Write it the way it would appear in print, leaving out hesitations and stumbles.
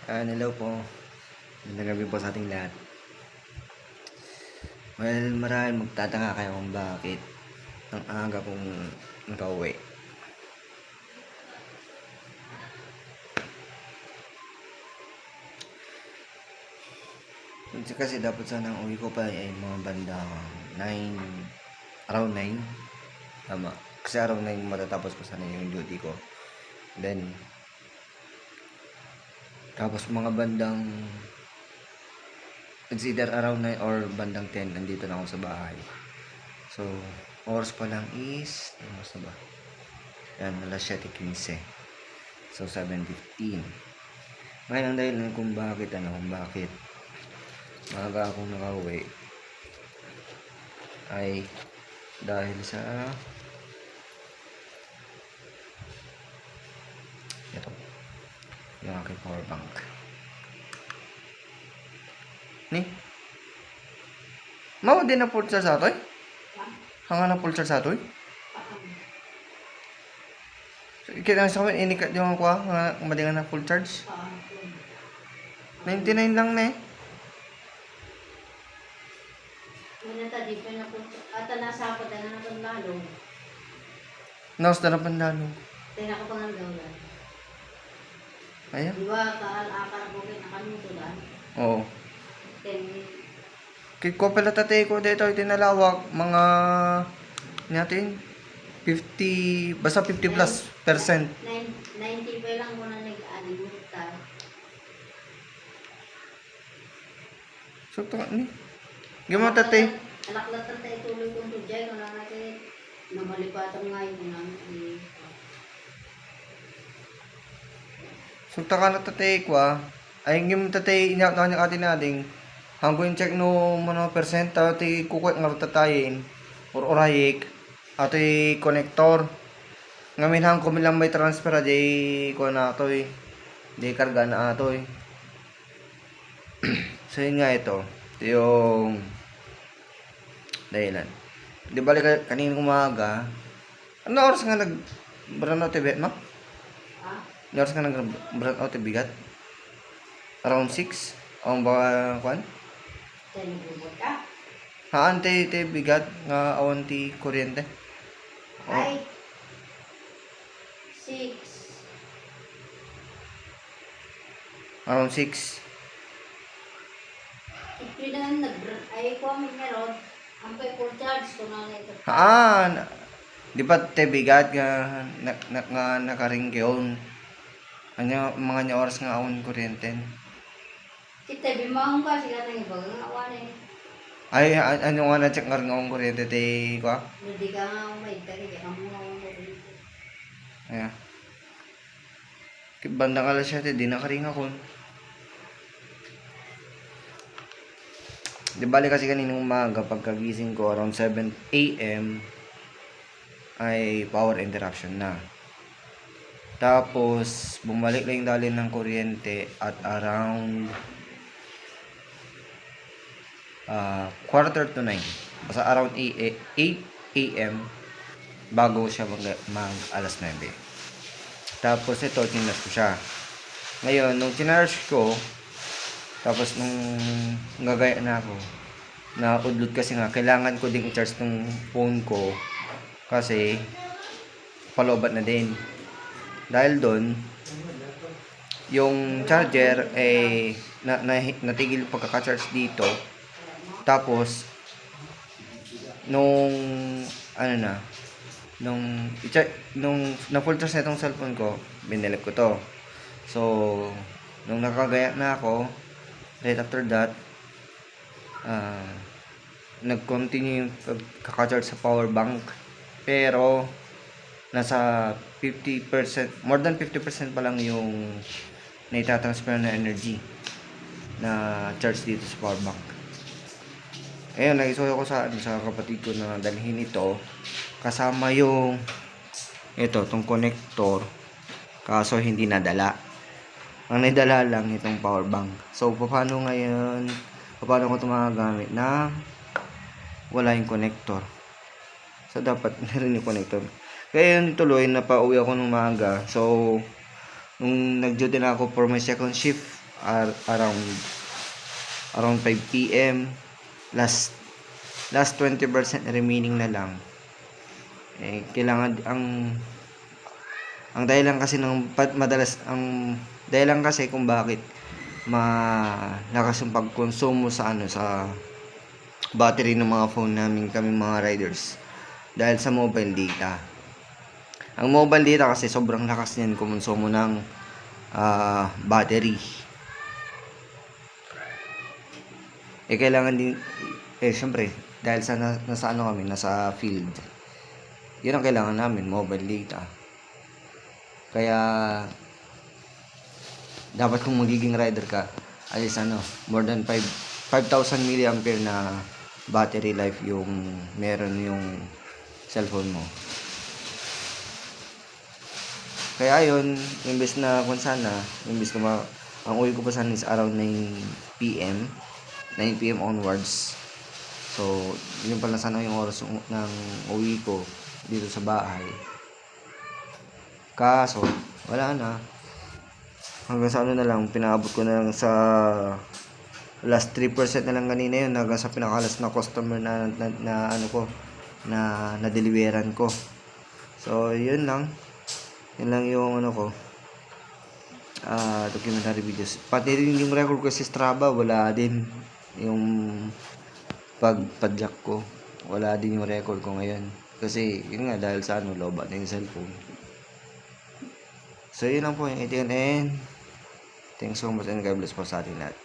Hello po. Magandang gabi po sa ating lahat. Well, marahil magtataka kayo kung bakit ang aga kong nakauwi. Kasi dapat sana ang uwi ko pa ay mga bandang 9, around 9. Tama. Kasi around 9 matatapos ko sana yung duty ko. Then, tapos mga bandang it's either around 9 or bandang 10 nandito na ako sa bahay. So, oras pa lang is oras na ba? Yan, alas 7:15. So, 7:15. Ngayon ang dahilan kung bakit maaga akong nakauwi ay dahil sa ito, yung aking power bank. Ni? Mao din na full charge sa atoy? Hanga na full charge sa atoy? Kaya sa akin, inikat yung ako nga madingan na full charge. 99 lang na eh. Minata di pa na po ata nasapad na na pandalo. Naos na pandalo. Tina ko pang gawlan. Ayan. Di ba akar ko kay nakanuto dan? Oo. Then Kaya ko pala tatay ko dito itinalawak mga natin 50 basta 50 plus percent. 90 pa lang muna nag-alimutan. So to ni. Gimo tatay. Alaklat tatay tuloy kong tujay kung lang natin namalipatan nga yun namin. So taka na tatay ko ay yung tatay inyap na kanya atin nading hanggang check no mga percent ati kukwet nga tatayin or orayik ati connector ngamin hang kumilang may transfer di ko na atoy di karga na atoy. So yun nga ito yung dahilan. Di balik kanina umaga ano oras nga nag brownout event no? Ha? Ano oras nga nag brownout bigat? Around 6? Ang ba kwan? Tinubot ka? Haan te bigat nga awan ti kuryente. Ay 6. Around 6. Ito na ay ko may meron. Ampay full charge ko na ito. Haan. Di ba te bigat nga nga nakaring yun. Anya mga nya oras nga awan kuryente. Kita bimang ka sila nang ibang awan eh. Ay ano nga na check nga ring awan kuryente te ko. Hindi ka nga may tari kaya mo nga mo rin. Ayan. Bandang alas 7 di nakaring ako. Di bali kasi kaninang umaga pagkagising ko around 7 AM ay power interruption na. Tapos bumalik lang yung dalin ng kuryente at around 8:45. Basta around 8 AM bago siya mag alas 9. Tapos ito tinarge ko siya. Ngayon nung tinarge ko tapos nung gagaya na ako naudlot kasi nga kailangan ko ding i-charge ng phone ko kasi palobat na din dahil doon yung charger ay natigil pagkaka-charge dito tapos nung nung na full charge na itong cellphone ko binilip ko to so nung nakagaya na ako right after that nag-continue yung kaka-charge sa power bank pero nasa 50%, more than 50% pa lang yung naitatransfer na energy na charge dito sa power bank. Ayun, nag-isuyo ko sa kapatid ko na dalhin ito kasama yung tong connector kaso hindi nadala. Ang nadala lang itong power bank. So, paano ko ito magagamit na wala yung connector. So, dapat meron yung connector. Kaya yun tuloy, napauwi ako ng maaga. So, nung nag-duty na ako for my second shift around 5 p.m. last 20% remaining na lang. Kailangan ang dahilan kasi dahilan kasi kung bakit malakas yung pagkonsumo sa battery ng mga phone namin, kami mga riders, dahil sa mobile data. Ang mobile data kasi sobrang lakas niyan kumonsumo ng battery. Kailangan din syempre dahil nasa field. Yun ang kailangan namin, mobile data. Kaya dapat kung magiging rider ka, at least more than 5,000 mAh na battery life yung meron yung cellphone mo. Kaya yun, imbes na ang uwi ko pa sana is around 9 p.m. onwards. So, yun pala sana yung oras ng uwi ko dito sa bahay. Kaso, wala na. Hanggang sa na lang, pinaabot ko na lang sa last 3% na lang kanina yun, hanggang sa pinakalas na customer na deliveran ko. So, yun lang yung documentary videos. Pati rin yung record ko sa Strava, wala din yung pagpadyak ko. Wala din yung record ko ngayon. Kasi, yun nga, dahil sa lobat na yung cellphone. So, yun lang po yung 18, and thanks so much and God bless po sa atin lahat.